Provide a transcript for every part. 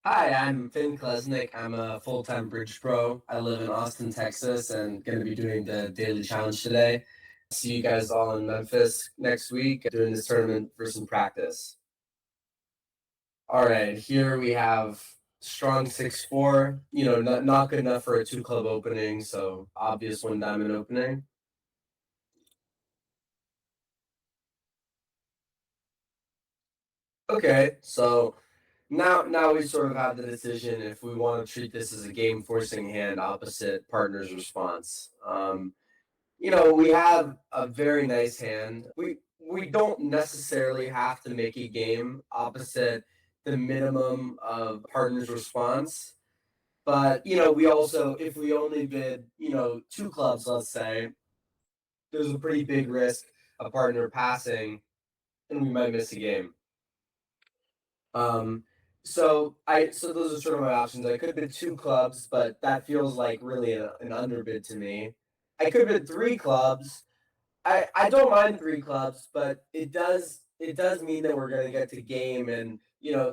Hi, I'm Kolesnik. I'm a full-time bridge pro. I live in Austin, Texas, and going to be doing the daily challenge today. See you guys all in Memphis next week doing this tournament for some practice. All right, here we have strong 6-4. Not good enough for a two-club opening, so obvious one diamond opening. Okay, so now we sort of have the decision if we want to treat this as a game forcing hand opposite partner's response. We have a very nice hand. We don't necessarily have to make a game opposite the minimum of partner's response. But we also, if we only bid, two clubs, let's say, there's a pretty big risk of partner passing, and we might miss a game. So those are sort of my options. I could bid two clubs, but that feels like really an underbid to me. I could bid three clubs. I don't mind three clubs, but it does mean that we're gonna get to game, and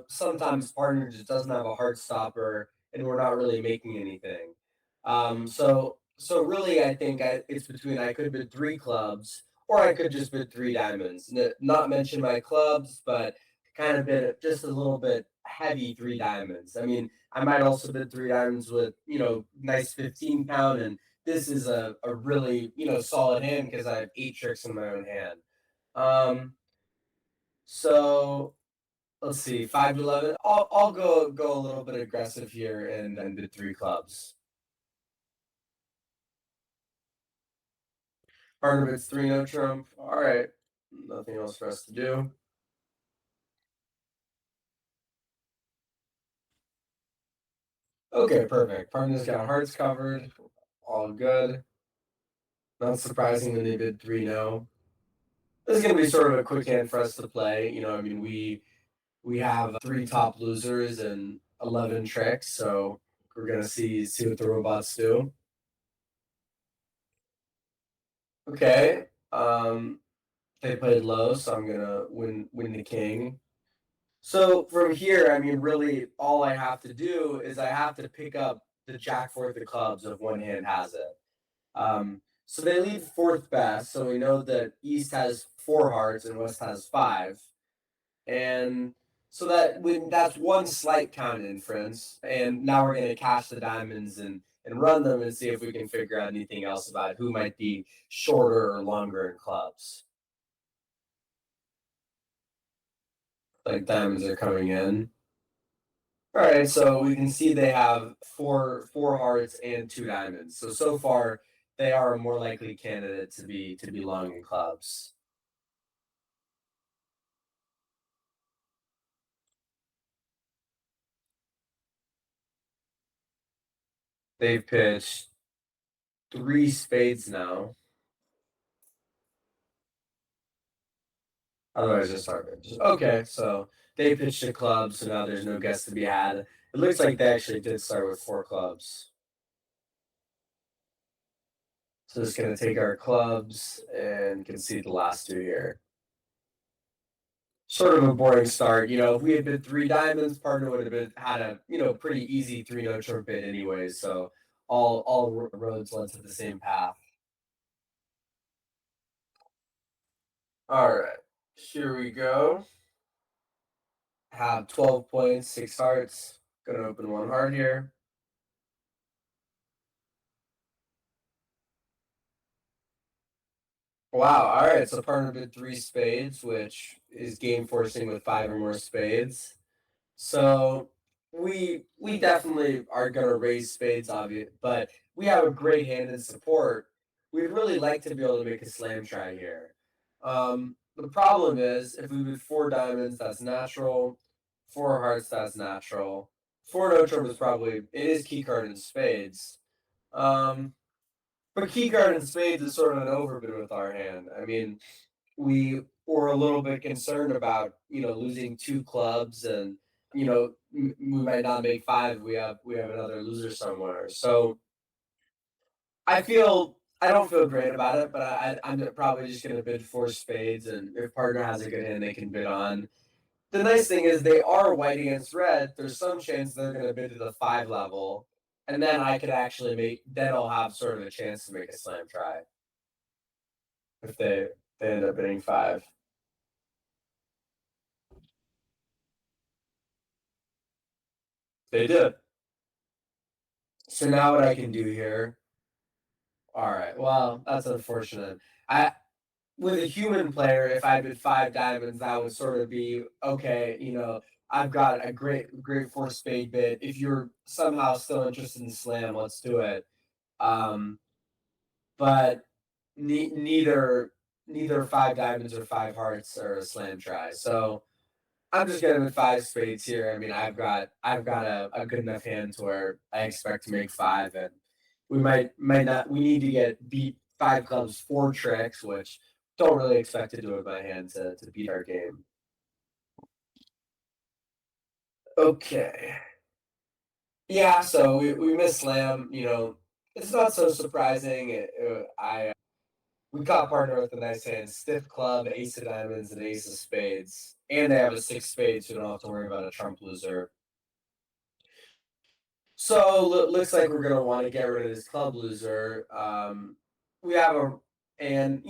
sometimes partner just doesn't have a hard stopper, and we're not really making anything. So really, I think it's between I could bid three clubs, or I could just bid three diamonds. Not mention my clubs, but kind of bid just a little bit heavy three diamonds. I mean, I might also bid three diamonds with nice 15 pound, and this is a really solid hand because I have eight tricks in my own hand. Um, so let's see, 5 to 11. I'll go a little bit aggressive here and bid three clubs. Partner bids three, no trump. All right, nothing else for us to do. Okay, perfect. Partner's got hearts covered. All good. Not surprising when they bid three, no. This is gonna be sort of a quick hand for us to play. I mean, we have three top losers and 11 tricks, so we're gonna see what the robots do. Okay, they played low, so I'm gonna win the king. So from here, I mean, really, all I have to do is I have to pick up the jack fourth of clubs if one hand has it. So they lead fourth best, so we know that East has four hearts and West has five. And so that's one slight count inference. And now we're gonna cash the diamonds and run them and see if we can figure out anything else about who might be shorter or longer in clubs. Like diamonds are coming in. All right, so we can see they have four hearts and two diamonds. So far they are a more likely candidate to be long in clubs. They've pitched three spades now. Otherwise, just start. Okay, so they pitched a club, so now there's no guess to be had. It looks like they actually did start with four clubs. So just gonna take our clubs and concede the last two here. Sort of a boring start. If we had bid three diamonds, partner would have had a pretty easy three no trump bid anyways. So all roads led to the same path. All right, here we go. Have 12 points, six hearts. Gonna open one heart here. Wow. All right. So partner bid three spades, which is game forcing with five or more spades. So we definitely are gonna raise spades, obvious, but we have a great hand in support. We'd really like to be able to make a slam try here. The problem is if we bid four diamonds, that's natural. Four hearts, that's natural. Four no trump is probably it is key card in spades. Um, but key card in spades is sort of an overbid with our hand. I mean, we were a little bit concerned about losing two clubs, and we might not make five. We have another loser somewhere. So I don't feel great about it, but I'm probably just gonna bid four spades, and if partner has a good hand, they can bid on. the nice thing is they are white against red. There's some chance they're going to bid to the 5 level, and then I could actually make. Then I'll have sort of a chance to make a slam try if they end up bidding 5. They did. So now what I can do here. All right. Well, that's unfortunate. I with a human player, if I bid 5 diamonds, that would sort of be okay. I've got a great four spade bid. If you're somehow still interested in slam, let's do it. Um, but neither 5 diamonds or 5 hearts are a slam try. So I'm just gonna with 5 spades here. I mean, I've got a good enough hand to where I expect to make 5, and we might not. We need to get beat 5 clubs 4 tricks, which don't really expect to do with my hand to beat our game. Okay. Yeah, so we missed slam. It's not so surprising. I we caught partner with a nice hand, stiff club, ace of diamonds, and ace of spades, and they have a 6 spades, so we don't have to worry about a trump loser. So looks like we're gonna want to get rid of this club loser. We have a and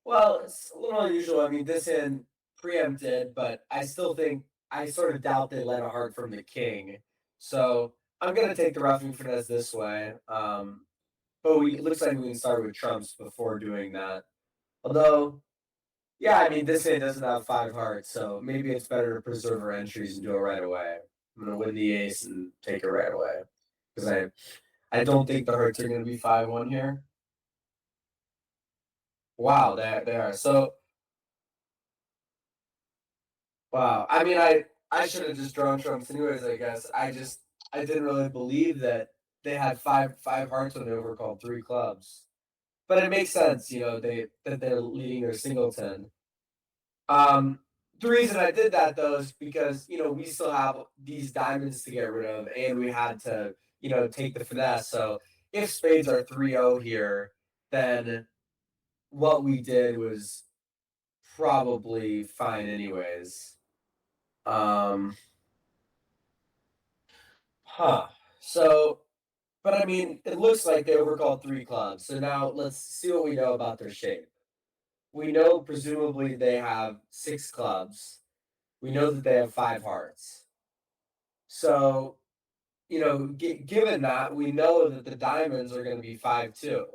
well, it's a little unusual. I mean, this hand preempted, but I still think I sort of doubt they let a heart from the king. So I'm gonna take the roughing finesse this way. But it looks like we can start with trumps before doing that. Although, yeah, I mean, this hand doesn't have 5 hearts, so maybe it's better to preserve our entries and do it right away. I'm gonna win the ace and take it right away because I don't think the hearts are gonna be 5-1 here. Wow, they are. So wow. I mean, I should have just drawn trumps anyways. I guess I didn't really believe that they had five hearts when they were called 3 clubs. But it makes sense, they're leading their singleton. Um, the reason I did that though is because we still have these diamonds to get rid of, and we had to take the finesse. So if spades are 3-0 here, then what we did was probably fine anyways. Um, huh. So, but I mean, it looks like they overcalled 3 clubs. So now let's see what we know about their shape. We know presumably they have 6 clubs. We know that they have 5 hearts. So, given that, we know that the diamonds are going to be 5 too,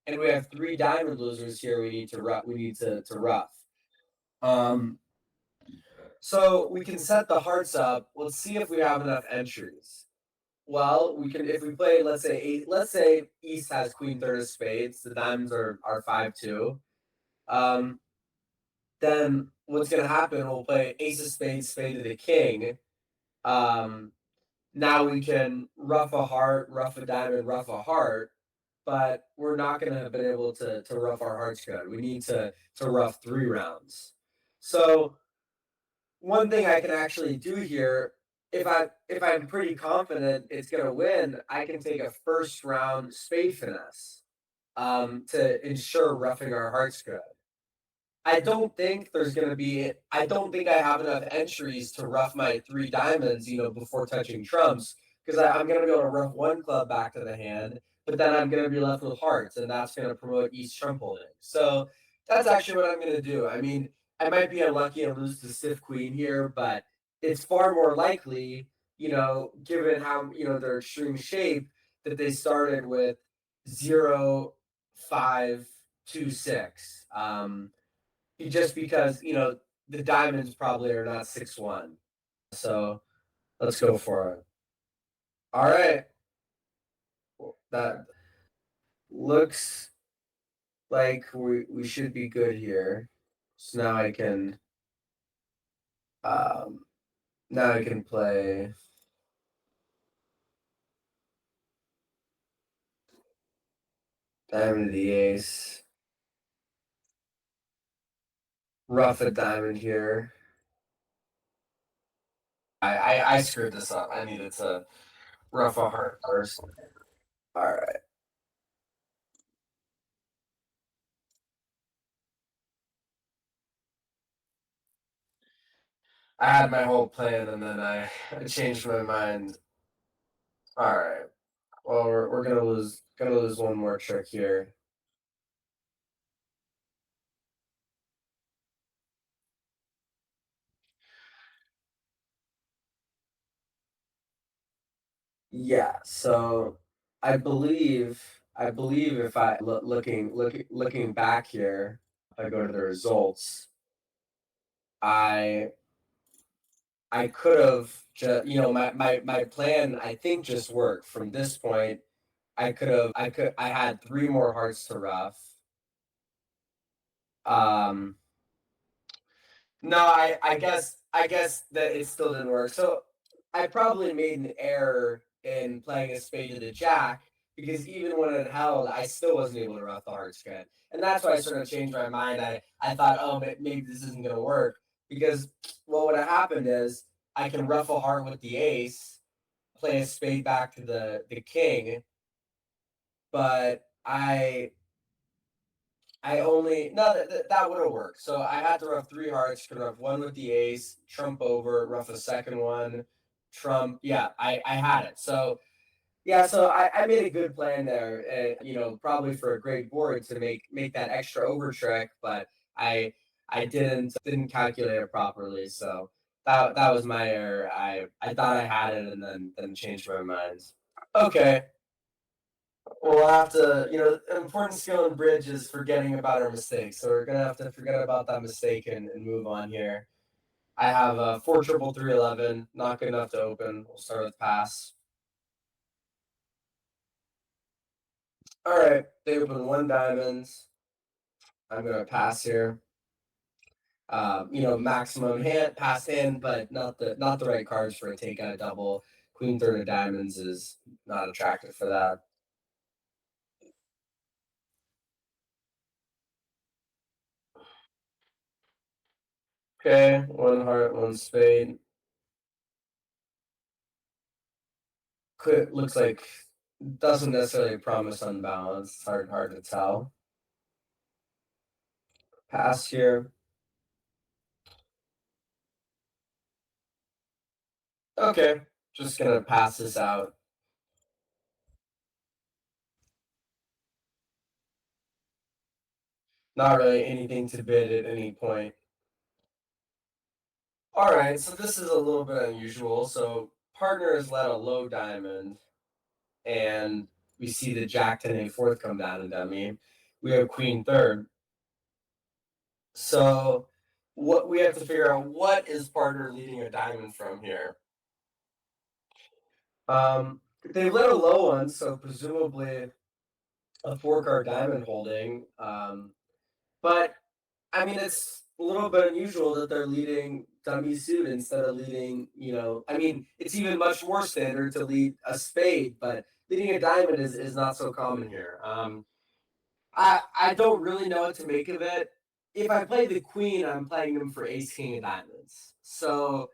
and we have 3 diamond losers here. We need to rough. We need to rough. Um, so we can set the hearts up. Let's see if we have enough entries. Well, we can if we play, let's say let's say East has Queen third of spades. The diamonds are 5-2. Um, then what's gonna happen? We'll play Ace of spades, spade to the king. Um, Now we can rough a heart, rough a diamond, rough a heart, but we're not gonna have been able to rough our hearts good. We need to rough 3 rounds. So one thing I can actually do here, if I'm pretty confident it's gonna win, I can take a first round spade finesse to ensure roughing our hearts good. I don't think I have enough entries to rough my 3 diamonds, before touching trumps, because I'm going to be able to rough 1 club back to the hand, but then I'm going to be left with hearts, and that's going to promote East trump holding. So that's actually what I'm going to do. I mean, I might be unlucky and lose to stiff queen here, but it's far more likely, given how, their extreme shape, that they started with 0, 5, 2, 6. Just because the diamonds probably are not 6-1. So let's go for it. All right, that looks like we should be good here. So um now I can play diamond to the ace, rough a diamond here. I screwed this up. I needed to rough a heart first. All right. I had my whole plan and then I changed my mind. All right. Well, we're gonna lose one more trick here. Yeah. So I believe if looking back here, if I go to the results, I I could have just my plan I think just worked from this point. I had three more hearts to rough. Um, no, I guess that it still didn't work. So I probably made an error in playing a spade to the jack because even when it held, I still wasn't able to rough the hearts good. And that's why I sort of changed my mind. I thought, oh, maybe this isn't going to work because what would have happened is I can rough a heart with the ace, play a spade back to the king, but I only no that would have worked. So I had to rough three hearts, could rough one with the ace, trump over, rough a second one, trump. Yeah, I had it. So yeah, so I made a good plan there, and probably for a great board to make that extra over trick, but I I didn't calculate it properly. So that was my error. I thought I had it and then changed my mind. Okay. We'll have to, an important skill in bridge is forgetting about our mistakes. So we're gonna have to forget about that mistake and move on here. I have a 4 3 3 11, not good enough to open. We'll start with pass. All right, they open one diamond. I'm gonna pass here. Maximum hand pass in, but not the right cards for a takeout double. Queen third of diamonds is not attractive for that. Okay, one heart, one spade. Looks like doesn't necessarily promise unbalance. It's hard to tell. Pass here. Okay, just gonna pass this out. Not really anything to bid at any point. All right, so this is a little bit unusual. So partner has led a low diamond, and we see the jack 10 fourth come down and dummy. We have queen third. So what we have to figure out, what is partner leading a diamond from here? They've led a low one, so presumably a four-card diamond holding. But I mean, it's a little bit unusual that they're leading dummy suit instead of leading, I mean, it's even much more standard to lead a spade, but leading a diamond is not so common here. I don't really know what to make of it. If I play the queen, I'm playing them for ace king of diamonds. So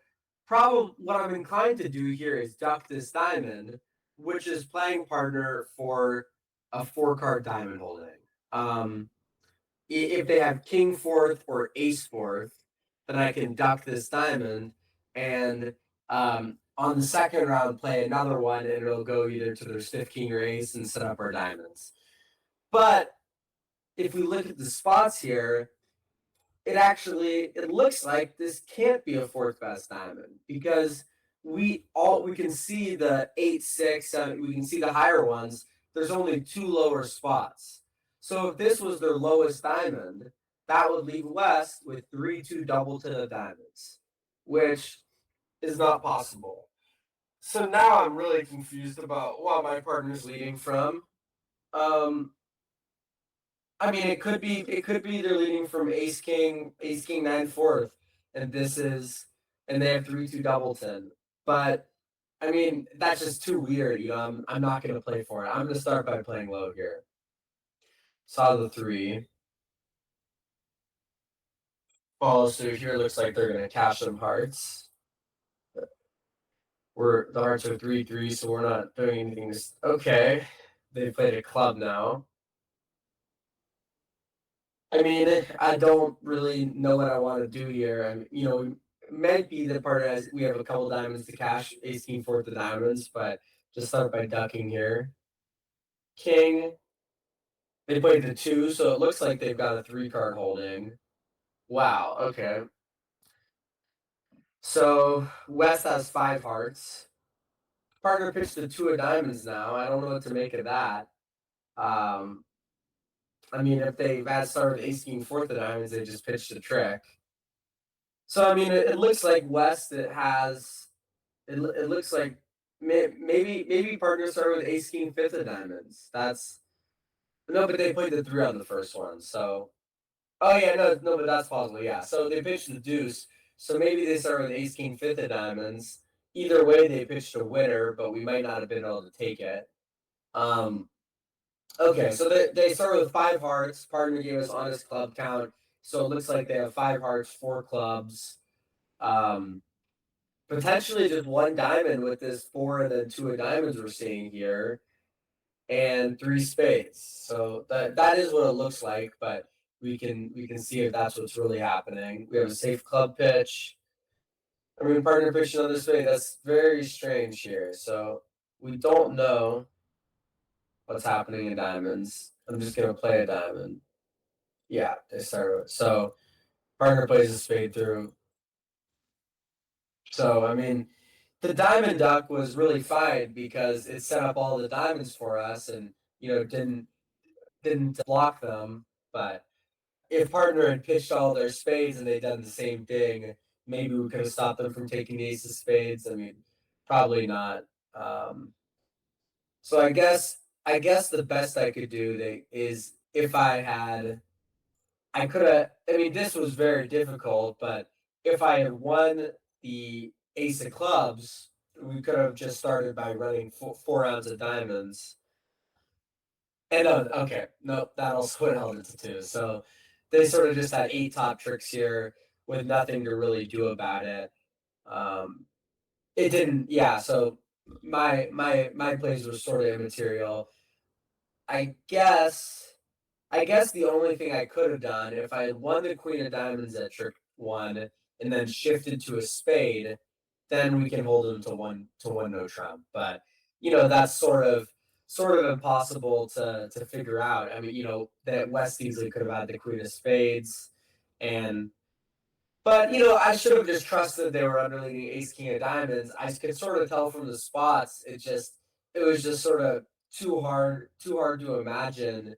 probably what I'm inclined to do here is duck this diamond, which is playing partner for a four-card diamond holding. Um, if they have king fourth or ace fourth, then I can duck this diamond and on the second round play another one, and it'll go either to their stiff king or ace and set up our diamonds. But if we look at the spots here, it looks like this can't be a fourth best diamond because we can see the 8 6 7, we can see the higher ones. There's only two lower spots. So if this was their lowest diamond, that would leave West with 3 2 double to the diamonds, which is not possible. So now I'm really confused about what my partner's leading from. Um, I mean, it could be they're leading from ace king nine fourth, and and they have 3 2 doubleton. But I mean, that's just too weird. I'm not gonna play for it. I'm gonna start by playing low here. Saw the three. Follows through here. Looks like they're gonna cash some hearts. The hearts are 3 3, so we're not doing anything. Okay, they played a club now. I mean, I don't really know what I want to do here. might be the part as we have a couple diamonds to cash, ace king fourth of diamonds, but just start by ducking here. King. They played the two, so it looks like they've got a three card holding. Wow. Okay. So West has five hearts. Partner pitched the two of diamonds now. I don't know what to make of that. Um, I mean, if they've had started with ace king fourth of diamonds, they just pitched a trick. So I mean, it looks like West it has. It looks like maybe partner started with ace king fifth of diamonds. That's no, but they played the three on the first one. So oh yeah, no, but that's possible. Yeah, so they pitched the deuce. So maybe they start with ace king fifth of diamonds. Either way, they pitched a winner, but we might not have been able to take it. Um, okay, so they start with five hearts. Partner gave us honest club count, so it looks like they have five hearts, four clubs. Um, Potentially just one diamond with this four and then two of diamonds we're seeing here, and three spades. So that is what it looks like, but we can see if that's what's really happening. We have a safe club pitch. I mean, partner pitching on this spade. That's very strange here. So we don't know what's happening in diamonds. I'm just gonna play a diamond. Yeah, they start with so partner plays a spade through. So I mean, the diamond duck was really fine because it set up all the diamonds for us, and didn't block them. But if partner had pitched all their spades and they'd done the same thing, maybe we could have stopped them from taking the ace of spades. I mean, probably not. Um, so I guess the best I could do is if I could have. I mean, this was very difficult, but if I had won the ace of clubs, we could have just started by running four rounds of diamonds. And okay, no, that also would held it to two. So they sort of just had eight top tricks here with nothing to really do about it. Um, it didn't, yeah. So my plays were sort of immaterial. I guess I guess the only thing I could have done if I had won the queen of diamonds at trick one and then shifted to a spade, then we can hold him to one no trump. But that's sort of impossible to figure out. I mean, that West easily could have had the queen of spades, and but I should have just trusted they were underleading ace king of diamonds. I could sort of tell from the spots. It was just sort of too hard to imagine.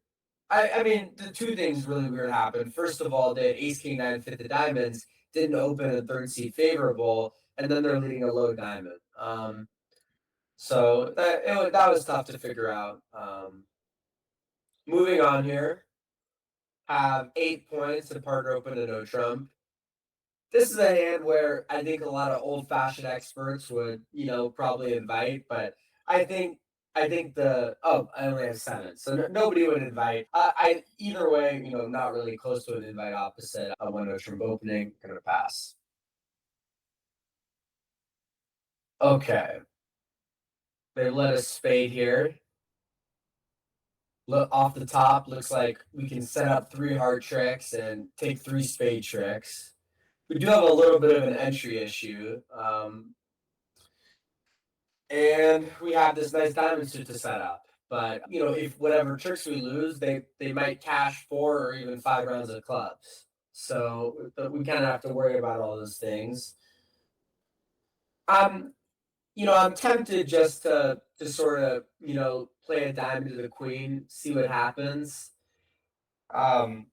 I mean, the two things really weird happened. First of all, they had ace king nine fifth of diamonds, didn't open a third seat favorable, and then they're leading a low diamond. So that was tough to figure out. Moving on here, have 8 points to partner open to no trump. This is a hand where I think a lot of old fashioned experts would, probably invite, but I think I only have seven, so nobody would invite. I either way, not really close to an invite opposite. I want no trump opening, gonna pass. Okay, they let us spade here. Look off the top, looks like we can set up three hard tricks and take three spade tricks. We do have a little bit of an entry issue. And we have this nice diamond suit to set up. But if whatever tricks we lose, they might cash four or even five rounds of clubs. So we kind of have to worry about all those things. I'm I'm tempted just to sort of play a diamond to the queen, see what happens. Um,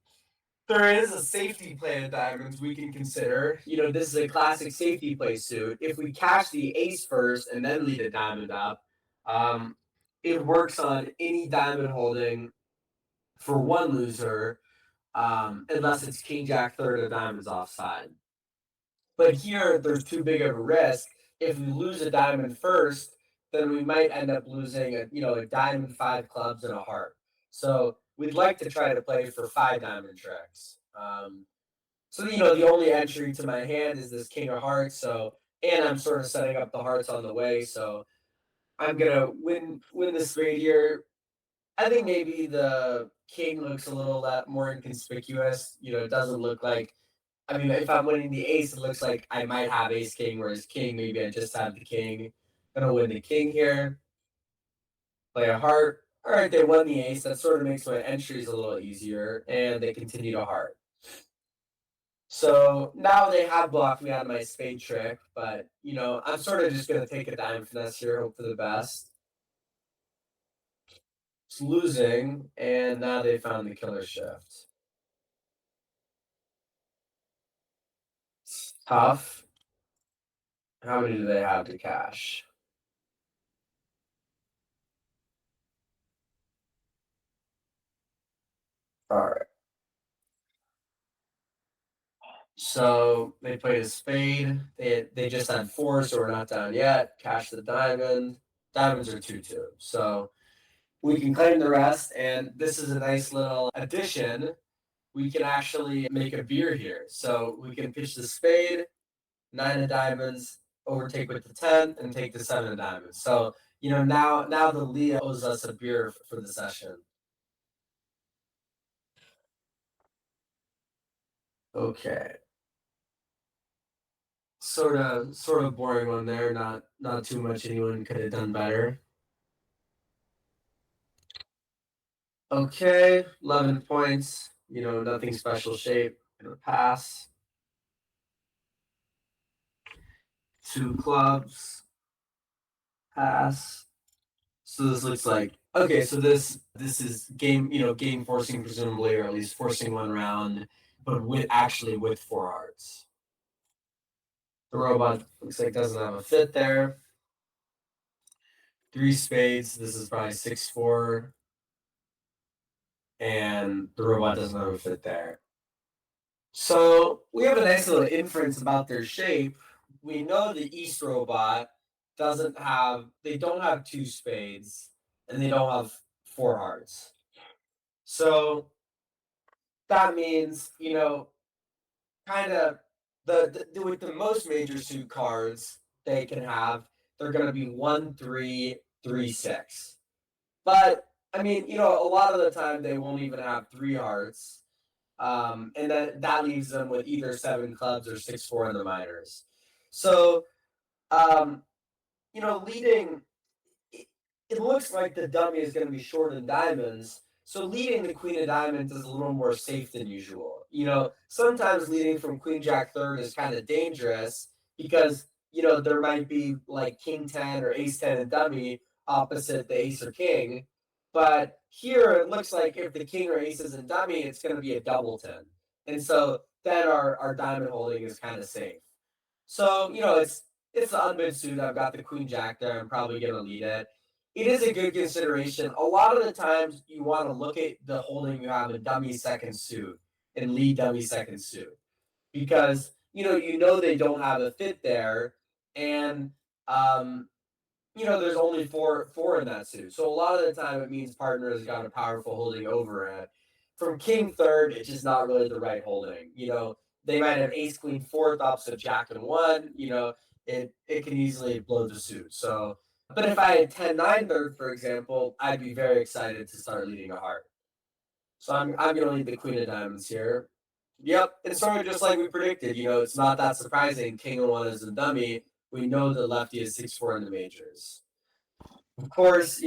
there is a safety play of diamonds we can consider. This is a classic safety play suit. If we cash the ace first and then lead a diamond up, um, it works on any diamond holding for one loser, unless it's king jack third of diamonds offside. But here, there's too big of a risk. If we lose a diamond first, then we might end up losing a diamond, five clubs, and a heart. So we'd like to try to play for five diamond tricks. So the only entry to my hand is this king of hearts. So and I'm sort of setting up the hearts on the way. So I'm gonna win the spade here. I think maybe the king looks a little more inconspicuous. It doesn't look like I mean, if I'm winning the ace, it looks like I might have ace king, whereas king, maybe I just have the king. Gonna win the king here. Play a heart. All right, they won the ace. That sort of makes my entries a little easier, and they continue to heart. So now they have blocked me out of my spade trick, but I'm sort of just gonna take a dime finesse here, hope for the best. It's losing, and now they found the killer shift. It's tough. How many do they have to cash? All right. So they played a spade. They just had four, so we're not down yet. Cash the diamond. Diamonds are 2-2. So we can claim the rest, and this is a nice little addition. We can actually make a beer here. So we can pitch the spade, nine of diamonds, overtake with the 10, and take the seven of diamonds. So, now the Leah owes us a beer for the session. Okay. Sort of boring one there. Not too much anyone could have done better. Okay, 11 points. Nothing special shape. Gonna pass. Two clubs. Pass. So this looks like okay. So this is game forcing presumably, or at least forcing one round, but with four hearts. The robot looks like doesn't have a fit there. Three spades. This is probably 6-4, and the robot doesn't have a fit there. So we have a nice little inference about their shape. We know the East robot they don't have two spades, and they don't have four hearts. So that means, kind of with the most major suit cards they can have, they're going to be 1-3-3-6. But I mean, a lot of the time they won't even have three hearts. And that leaves them with either seven clubs or 6-4 in the minors. So, um, leading, it looks like the dummy is going to be short in diamonds. So leading the queen of diamonds is a little more safe than usual. Sometimes leading from queen jack third is kind of dangerous because, there might be like king 10 or ace 10 and dummy opposite the ace or king. But here it looks like if the king or ace is in dummy, it's going to be a double 10. And so then our diamond holding is kind of safe. So, it's the unbid suit. I've got the queen jack there. I'm probably going to lead it. It is a good consideration. A lot of the times you want to look at the holding you have in dummy second suit and lead dummy second suit because they don't have a fit there, and there's only four in that suit. So a lot of the time it means partner has got a powerful holding over it. From king third, it's just not really the right holding. They might have ace queen fourth opposite jack and one. It can easily blow the suit. So, but if I had 10-9 third, for example, I'd be very excited to start leading a heart. So I'm gonna lead the queen of diamonds here. Yep, it's sort of just like we predicted. It's not that surprising. King of one is a dummy. We know the lefty is 6-4 in the majors. Of course,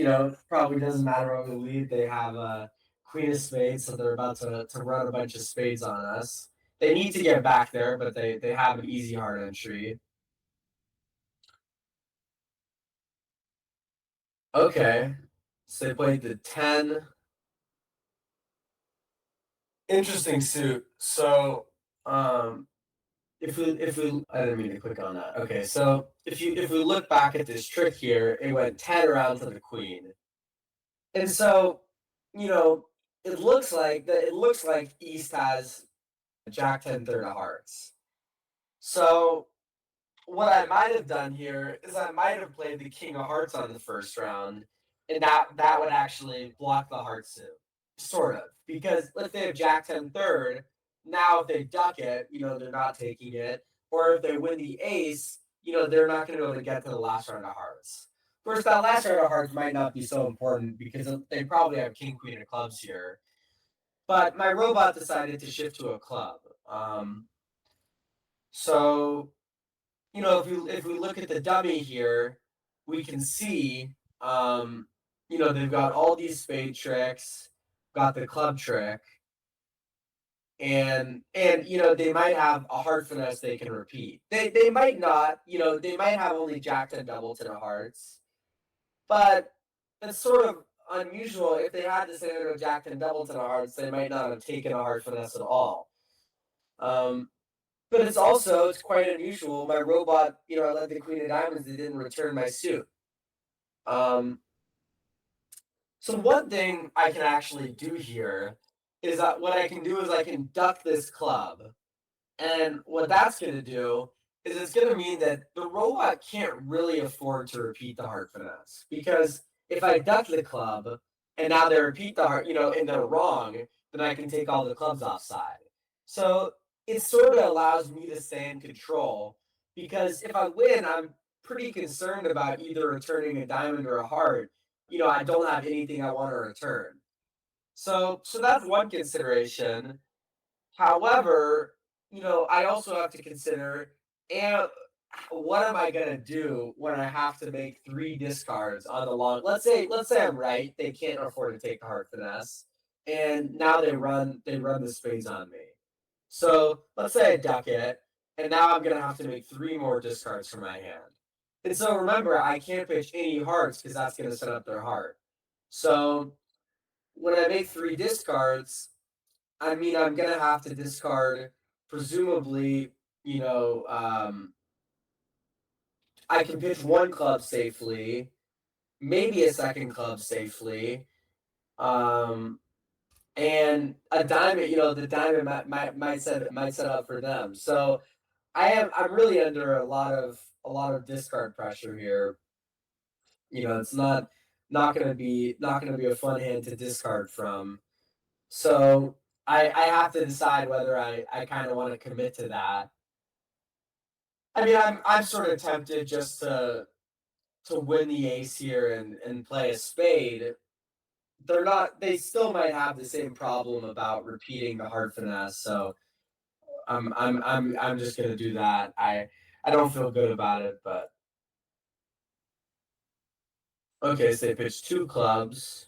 probably doesn't matter what we lead. They have a queen of spades, so they're about to run a bunch of spades on us. They need to get back there, but they have an easy hard entry. Okay, so they played the 10. Interesting suit. So, if we I didn't mean to click on that. Okay, so if we look back at this trick here, it went 10 around to the queen. And so, you know, it looks like East has Jack 10 third of hearts. So what I might have done here is I might have played the King of Hearts on the first round, and that would actually block the heart suit. Sort of. Because if they have Jack 10 third, now if they duck it, they're not taking it. Or if they win the ace, they're not going to be able to get to the last round of hearts. Of course, that last round of hearts might not be so important because they probably have king, queen of clubs here. But my robot decided to shift to a club. So, if we look at the dummy here, we can see, um, they've got all these spade tricks, got the club trick, and they might have a heart finesse they can repeat. They might not, they might have only jack ten double to the hearts, but it's sort of unusual. If they had the standard of jack ten double to the hearts, they might not have taken a heart finesse at all. Um, but it's quite unusual. My robot, I led the queen of diamonds. They didn't return my suit. Um, so one thing I can actually do here is that what I can do is I can duck this club. And what that's going to do is it's going to mean that the robot can't really afford to repeat the heart finesse. Because if I duck the club and now they repeat the heart, and they're wrong, then I can take all the clubs offside. So it sort of allows me to stay in control. Because if I win, I'm pretty concerned about either returning a diamond or a heart. I don't have anything I want to return. So that's one consideration. However, I also have to consider, and what am I gonna do when I have to make three discards on the long? Let's say I'm right. They can't afford to take the heart finesse, and now they run the spades on me. So let's say I duck it, and now I'm gonna have to make three more discards from my hand. And so remember, I can't pitch any hearts because that's gonna set up their heart. So when I make three discards, I mean, I'm gonna have to discard, presumably, you know, um, I can pitch one club safely, maybe a second club safely, um, and a diamond. The diamond might set up for them. So I'm really under a lot of discard pressure here. It's not gonna be a fun hand to discard from. So I have to decide whether I kind of want to commit to that. I mean, I'm sort of tempted just to win the ace here and play a spade. They still might have the same problem about repeating the heart finesse. So I'm just gonna do that. I don't feel good about it, but okay. So they pitched two clubs,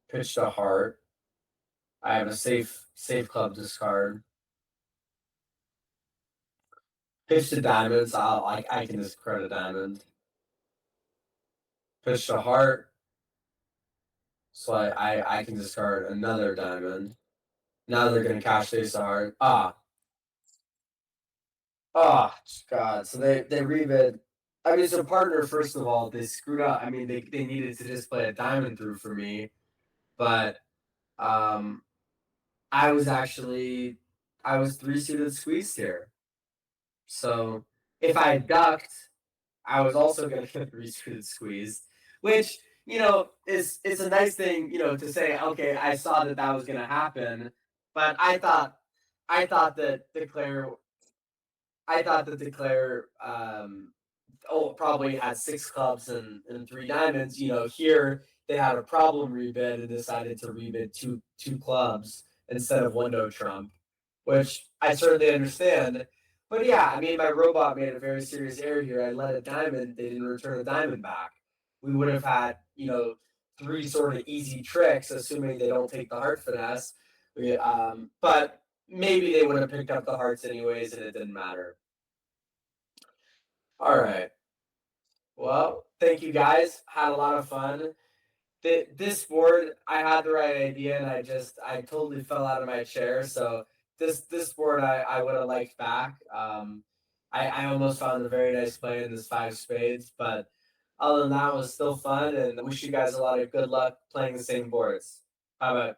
pitched a heart. I have a safe club discard. Pitched a diamond, so I can discard a diamond. Pitched a heart, so I can discard another diamond. Now they're gonna cash ace a heart. Oh God. So they rebid. I mean, so partner, first of all, they screwed up. I mean, they needed to just play a diamond through for me, but um I was actually I was three suited squeezed here. So if I had ducked, I was also gonna get three suited squeezed, which is a nice thing, to say. Okay, I saw that was gonna happen, but I thought that declare probably had six clubs and three diamonds. Here they had a problem rebid and decided to rebid two clubs instead of one no trump, which I certainly understand. But yeah, I mean, my robot made a very serious error here. I let a diamond, they didn't return a diamond back. We would have had, three sort of easy tricks, assuming they don't take the heart finesse. But maybe they would have picked up the hearts anyways, and it didn't matter. All right. Well, thank you guys. Had a lot of fun. This board, I had the right idea, and I totally fell out of my chair. So this board, I would have liked back. I almost found a very nice play in this five spades, but other than that, it was still fun, and I wish you guys a lot of good luck playing the same boards. Bye bye.